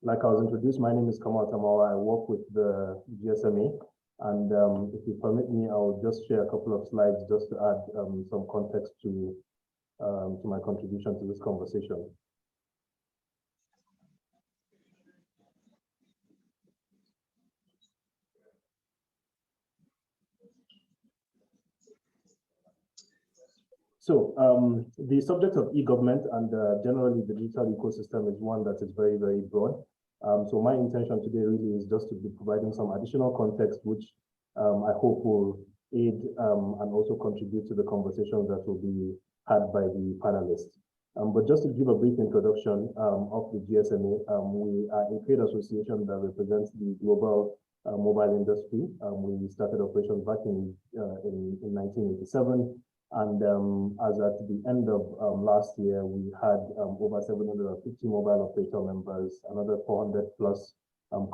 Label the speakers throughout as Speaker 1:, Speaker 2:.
Speaker 1: Like I was introduced, my name is Kamal Tamawa. I work with the GSMA. And if you permit me, I'll just share a couple of slides just to add some context to my contribution to this conversation. So the subject of e-government and generally the digital ecosystem is one that is very, very broad. So my intention today really is just to be providing some additional context, which I hope will aid and also contribute to the conversation that will be had by the panelists. But just to give a brief introduction of the GSMA, we are a trade association that represents the global mobile industry. We started operations back in 1987. And as at the end of last year, we had over 750 mobile operator members, another 400 plus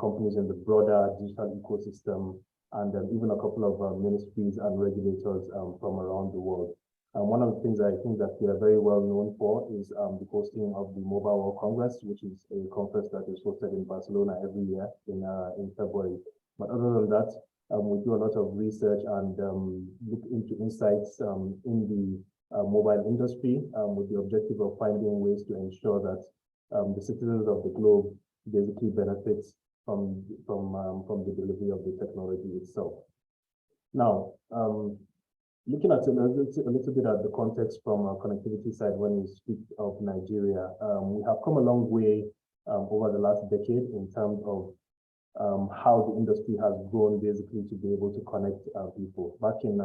Speaker 1: companies in the broader digital ecosystem, and even a couple of ministries and regulators from around the world. One of the things I think that we are very well known for is the hosting of the Mobile World Congress, which is a conference that is hosted in Barcelona every year in February. But other than that, we do a lot of research and look into insights in the mobile industry with the objective of finding ways to ensure that the citizens of the globe basically benefits from the delivery of the technology itself. Now, looking at a little bit at the context from a connectivity side when we speak of Nigeria, we have come a long way over the last decade in terms of how the industry has grown basically to be able to connect people. Back in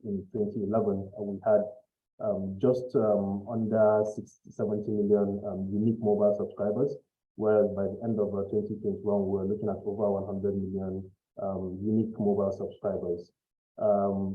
Speaker 1: 2011, we had just under 70 million unique mobile subscribers, whereas by the end of 2021, we're looking at over 100 million unique mobile subscribers.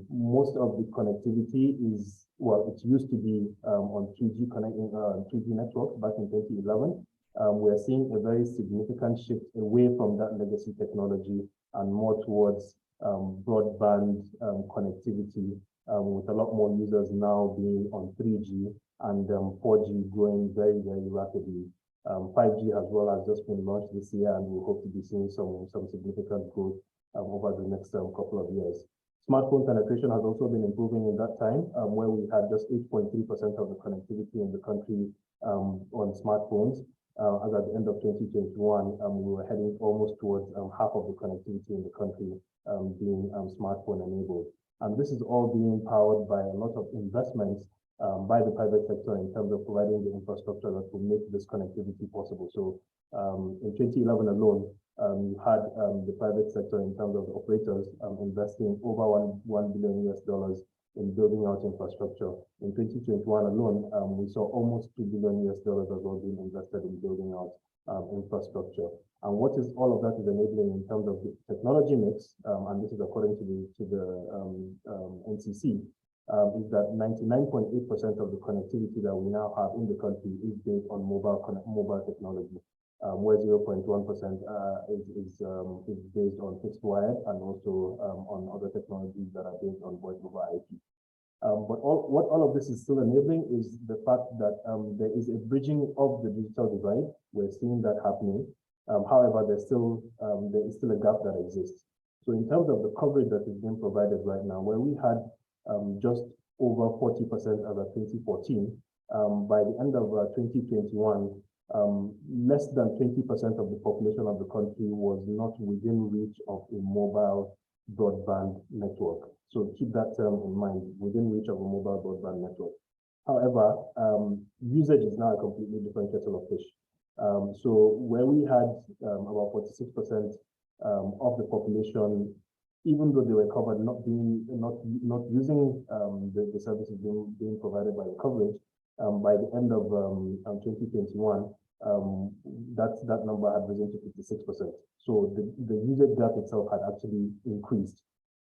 Speaker 1: Most of the connectivity is, well, it used to be on 3G 3G networks back in 2011. We're seeing a very significant shift away from that legacy technology and more towards broadband connectivity, with a lot more users now being on 3G and 4G growing very, very rapidly. 5G as well has just been launched this year, and we hope to be seeing some significant growth over the next couple of years. Smartphone penetration has also been improving in that time, where we had just 8.3% of the connectivity in the country on smartphones. As at the end of 2021, we were heading almost towards half of the connectivity in the country being smartphone enabled. And this is all being powered by a lot of investments by the private sector in terms of providing the infrastructure that will make this connectivity possible. So in 2011 alone, you had the private sector in terms of operators investing over $1 billion in building out infrastructure. In 2021 alone, we saw almost $2 billion as well being invested in building out infrastructure. And what is all of that is enabling in terms of the technology mix, and this is according to the NCC, is that 99.8% of the connectivity that we now have in the country is based on mobile technology, where 0.1% is based on fixed wired and also on other technologies that are based on voice over IP. But what all of this is still enabling is the fact that there is a bridging of the digital divide. We're seeing that happening. However, there is still a gap that exists. So in terms of the coverage that is being provided right now, where we had just over 40% as of 2014, by the end of 2021, less than 20% of the population of the country was not within reach of a mobile broadband network. So keep that term in mind, within reach of a mobile broadband network. However, usage is now a completely different kettle of fish. So where we had about 46% of the population, even though they were covered, not using the services being provided by the coverage, by the end of 2021, that number had risen to 56%. So the usage gap itself had actually increased.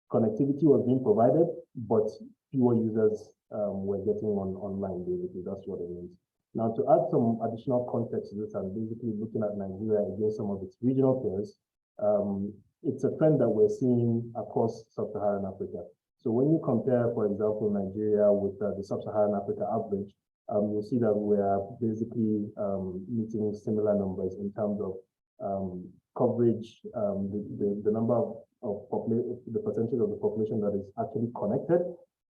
Speaker 1: Connectivity was being provided, but fewer users were getting online, basically. That's what it means. Now, to add some additional context to this, and basically looking at Nigeria against some of its regional peers, it's a trend that we're seeing across sub-Saharan Africa. So when you compare, for example, Nigeria with the sub-Saharan Africa average, you'll see that we are basically meeting similar numbers in terms of coverage, the number of the percentage of the population that is actually connected,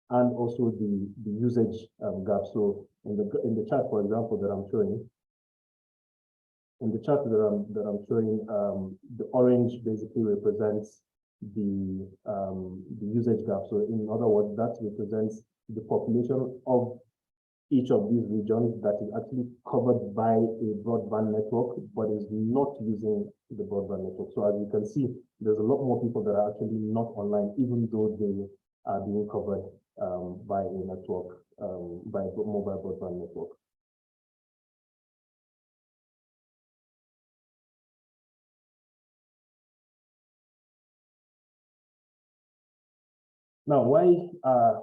Speaker 1: and also the usage gap. So in the chart, for example, that I'm showing, in the chart that I'm showing, the orange basically represents the usage gap. So in other words, that represents the population of each of these regions that is actually covered by a broadband network, but is not using the broadband network. So as you can see, there's a lot more people that are actually not online, even though they are being covered by a network, by a mobile broadband network. Now, why are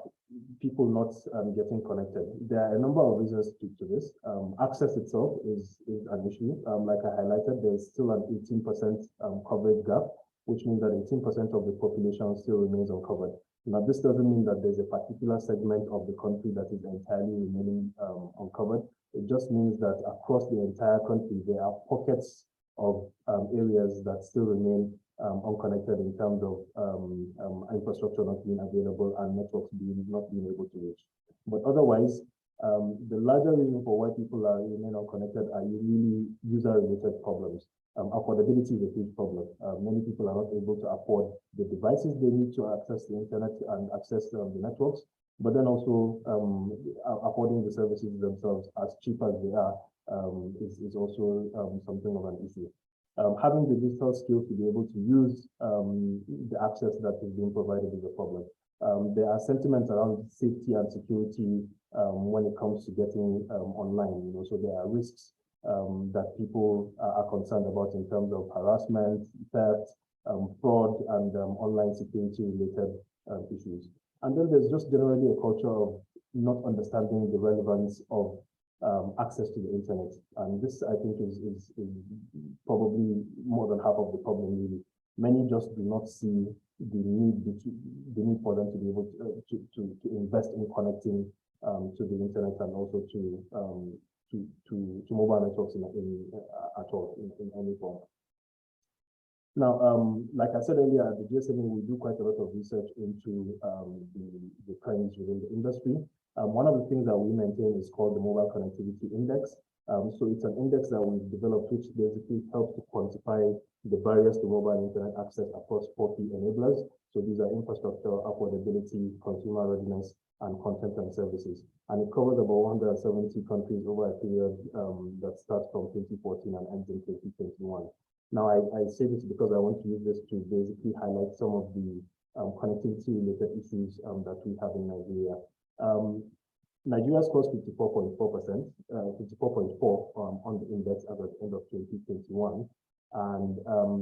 Speaker 1: people not getting connected? There are a number of reasons to this. Access itself is an issue. Like I highlighted, there's still an 18% coverage gap, which means that 18% of the population still remains uncovered. Now, this doesn't mean that there's a particular segment of the country that is entirely remaining uncovered. It just means that across the entire country, there are pockets of areas that still remain unconnected in terms of infrastructure not being available and networks not being able to reach. But otherwise, the larger reason for why people remain unconnected are really user-related problems. Affordability is a huge problem. Many people are not able to afford the devices they need to access the internet and access the networks, but then also affording the services themselves as cheap as they are is also something of an issue. Having the digital skills to be able to use the access that is being provided is a problem. There are sentiments around safety and security when it comes to getting online. So there are risks that people are concerned about in terms of harassment, theft, fraud, and online security-related issues. And then there's just generally a culture of not understanding the relevance of access to the internet. And this, I think, is probably more than half of the problem, really. Many just do not see the need for them to be able to invest in connecting to the internet and also to mobile networks at all, in any form. Now, like I said earlier, at the GSMA, we do quite a lot of research into the trends within the industry. One of the things that we maintain is called the Mobile Connectivity Index. So it's an index that we've developed, which basically helps to quantify the barriers to mobile internet access across 4 key enablers. So these are infrastructure, affordability, consumer readiness, and content and services. And it covers about 170 countries over a period that starts from 2014 and ends in 2021. Now, I say this because I want to use this to basically highlight some of the connectivity-related issues that we have in Nigeria. Nigeria scores 54.4%, 54.4 on the index as at the end of 2021. And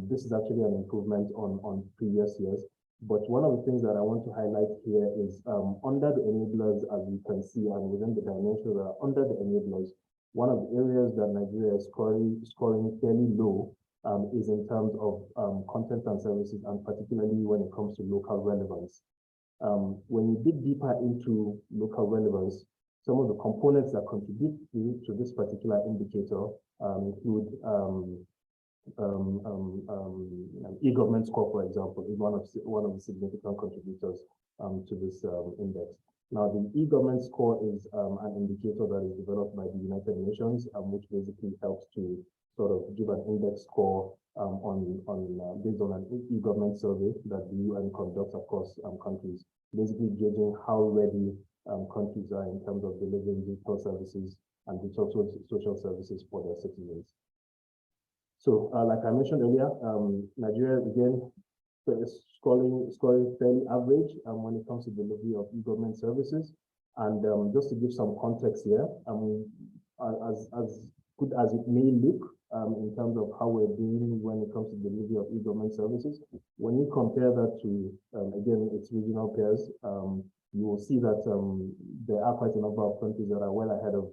Speaker 1: this is actually an improvement on previous years. But one of the things that I want to highlight here is under the enablers, as you can see, and within the dimensions that are under the enablers, one of the areas that Nigeria is scoring fairly low is in terms of content and services, and particularly when it comes to local relevance. When you dig deeper into local relevance, some of the components that contribute to this particular indicator include e-government score, for example, is one of the significant contributors to this index. Now, the e-government score is an indicator that is developed by the United Nations, which basically helps to sort of give an index score based on an e-government survey that the UN conducts across countries, basically gauging how ready countries are in terms of delivering digital services and digital social services for their citizens. So, like I mentioned earlier, Nigeria, again, is scoring fairly average when it comes to delivery of e-government services. And just to give some context here, as good as it may look in terms of how we're doing when it comes to delivery of e-government services, when you compare that to, again, its regional peers, you will see that there are quite a number of countries that are well ahead of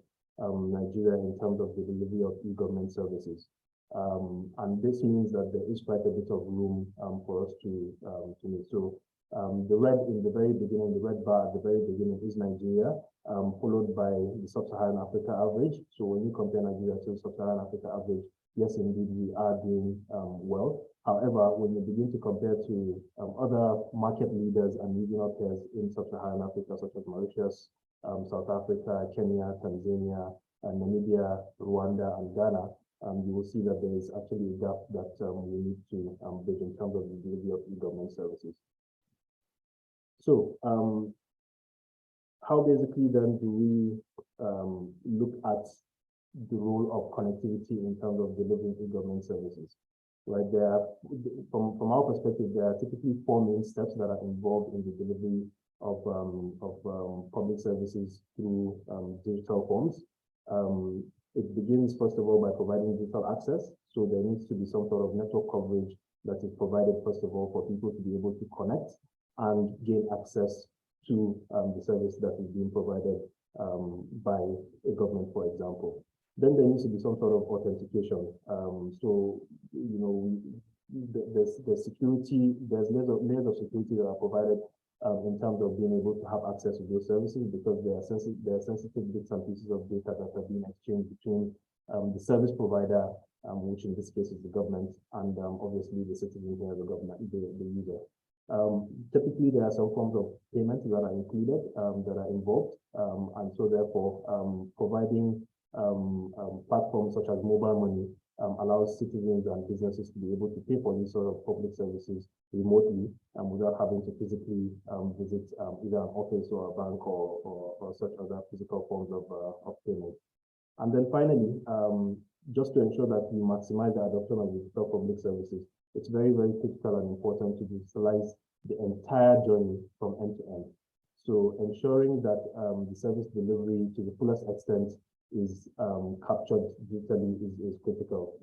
Speaker 1: Nigeria in terms of the delivery of e-government services. And this means that there is quite a bit of room for us to meet. So the red in the very beginning, the red bar at the very beginning is Nigeria, followed by the Sub-Saharan Africa average. So when you compare Nigeria to the Sub-Saharan Africa average, yes, indeed, we are doing well. However, when you begin to compare to other market leaders and regional peers in sub-Saharan Africa, such as Mauritius, South Africa, Kenya, Tanzania, Namibia, Rwanda, and Ghana, you will see that there is actually a gap that we need to bridge in terms of the delivery of e-government services. So, how basically then do we look at the role of connectivity in terms of delivering e-government services? Right, there are, from our perspective, there are typically 4 main steps that are involved in the delivery of public services through digital forms. It begins, first of all, by providing digital access. So there needs to be some sort of network coverage that is provided, first of all, for people to be able to connect and gain access to the service that is being provided by a government, for example. Then there needs to be some sort of authentication. So, you know, there's security, there's layers of security that are provided in terms of being able to have access to those services, because there are sensitive bits and pieces of data that are being exchanged between the service provider, which in this case is the government, and obviously the citizen here, the government, the user. Typically, there are some forms of payments that are included, that are involved, and so therefore providing platforms such as mobile money allows citizens and businesses to be able to pay for these sort of public services remotely without having to physically visit either an office or a bank or such other physical forms of payment. And then finally, just to ensure that we maximize the adoption of digital public services, it's very, very critical and important to digitalize the entire journey from end to end. So ensuring that the service delivery to the fullest extent is captured digitally is critical.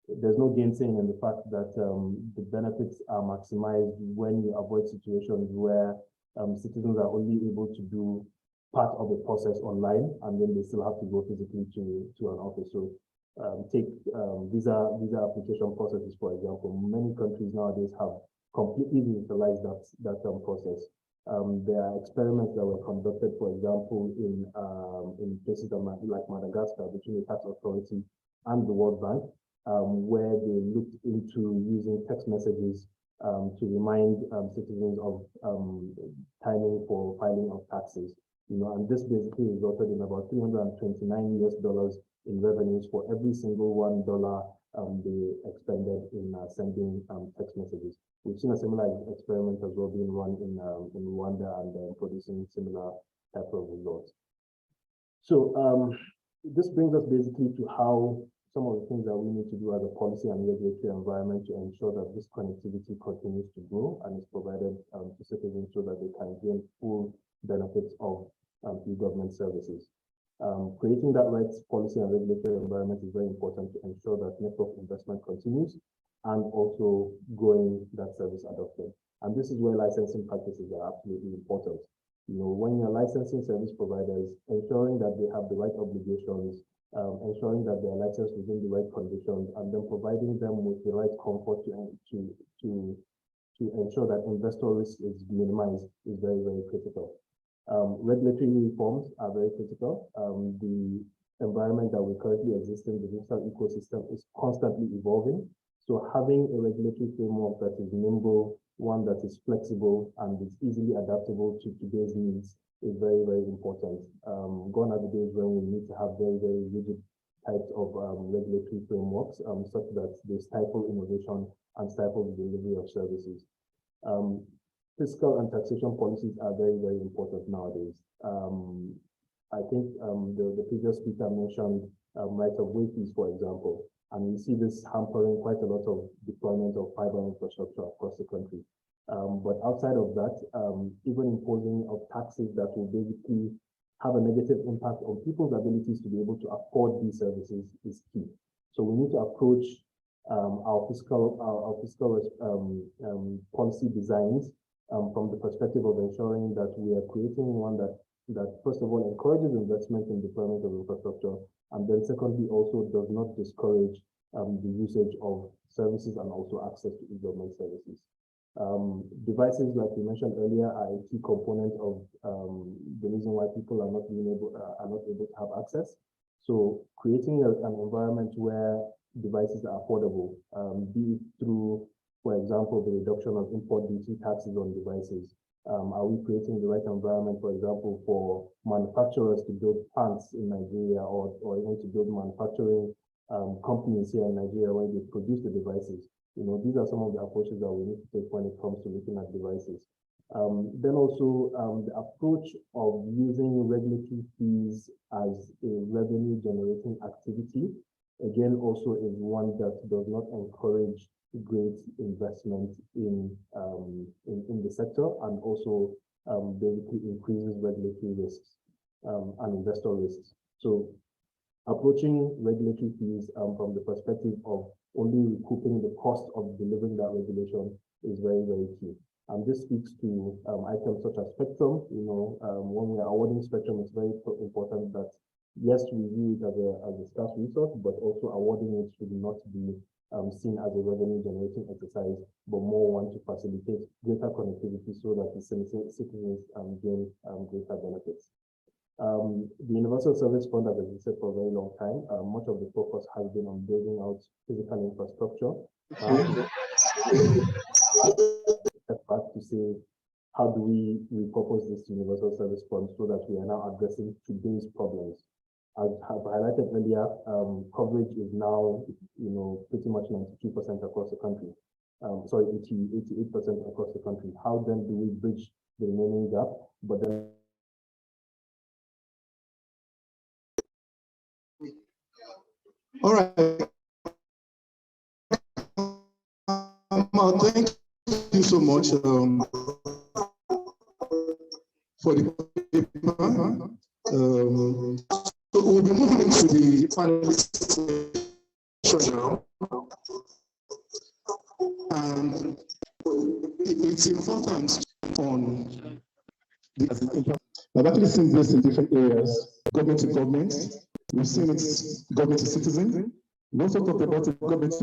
Speaker 1: There's no gainsaying in the fact that the benefits are maximized when you avoid situations where citizens are only able to do part of the process online, and then they still have to go physically to an office. So take visa application processes, for example. Many countries nowadays have completely digitalized that process. There are experiments that were conducted, for example, in places like Madagascar between the tax authority and the World Bank, where they looked into using text messages to remind citizens of timing for filing of taxes. You know, and this basically resulted in about $329 US in revenues for every single $1 they expended in sending text messages. We've seen a similar experiment as well being run in Rwanda and producing similar type of results. So this brings us basically to how some of the things that we need to do as a policy and regulatory environment to ensure that this connectivity continues to grow and is provided to citizens so that they can gain full benefits of e-government services. Creating that right policy and regulatory environment is very important to ensure that network investment continues and also growing that service adoption. And this is where licensing practices are absolutely important. You know, when you're licensing service providers, ensuring that they have the right obligations, ensuring that they are licensed within the right conditions, and then providing them with the right comfort to ensure that investor risk is minimized is very, very critical. Regulatory reforms are very critical. The environment that we currently exist in, the digital ecosystem, is constantly evolving. So having a regulatory framework that is nimble, one that is flexible and is easily adaptable to today's needs is very, very important. Gone are the days when we need to have very, very rigid types of regulatory frameworks such that they stifle innovation and stifle the delivery of services. Fiscal and taxation policies are very, very important nowadays. I think the previous speaker mentioned right of way fees, for example, and we see this hampering quite a lot of deployment of fiber infrastructure across the country. But outside of that, even imposing of taxes that will basically have a negative impact on people's abilities to be able to afford these services is key. So we need to approach our fiscal policy designs from the perspective of ensuring that we are creating one that first of all encourages investment in deployment of infrastructure, and then secondly also does not discourage the usage of services and also access to e-government services. Devices, like we mentioned earlier, are a key component of the reason why people are not able to have access. So creating an environment where devices are affordable, be it through, for example, the reduction of import duty taxes on devices. Are we creating the right environment, for example, for manufacturers to build plants in Nigeria, or even to build manufacturing companies here in Nigeria when they produce the devices? These are some of the approaches that we need to take when it comes to looking at devices. Then also the approach of using regulatory fees as a revenue generating activity, again, also is one that does not encourage great investment in the sector, and also basically increases regulatory risks and investor risks. So approaching regulatory fees from the perspective of only recouping the cost of delivering that regulation is very, very key. And this speaks to items such as spectrum. When we are awarding spectrum, it's very important that, yes, we view it as a scarce resource, but also awarding it should not be seen as a revenue generating exercise, but more one to facilitate greater connectivity so that the citizens gain greater benefits. The Universal Service Fund has existed for a very long time. Much of the focus has been on building out physical infrastructure. Step back to say, how do we repurpose this Universal Service Fund so that we are now addressing today's problems? As I have highlighted earlier, coverage is now, pretty much 92% across the country. 88% across the country. How then do we bridge the remaining gap? But then
Speaker 2: all right. Thank you so much for the paper. So we'll be moving into the panelist session now. And it's important on the I've actually seen this in different areas, government to government. We've seen it government to citizen. We also talked about it government to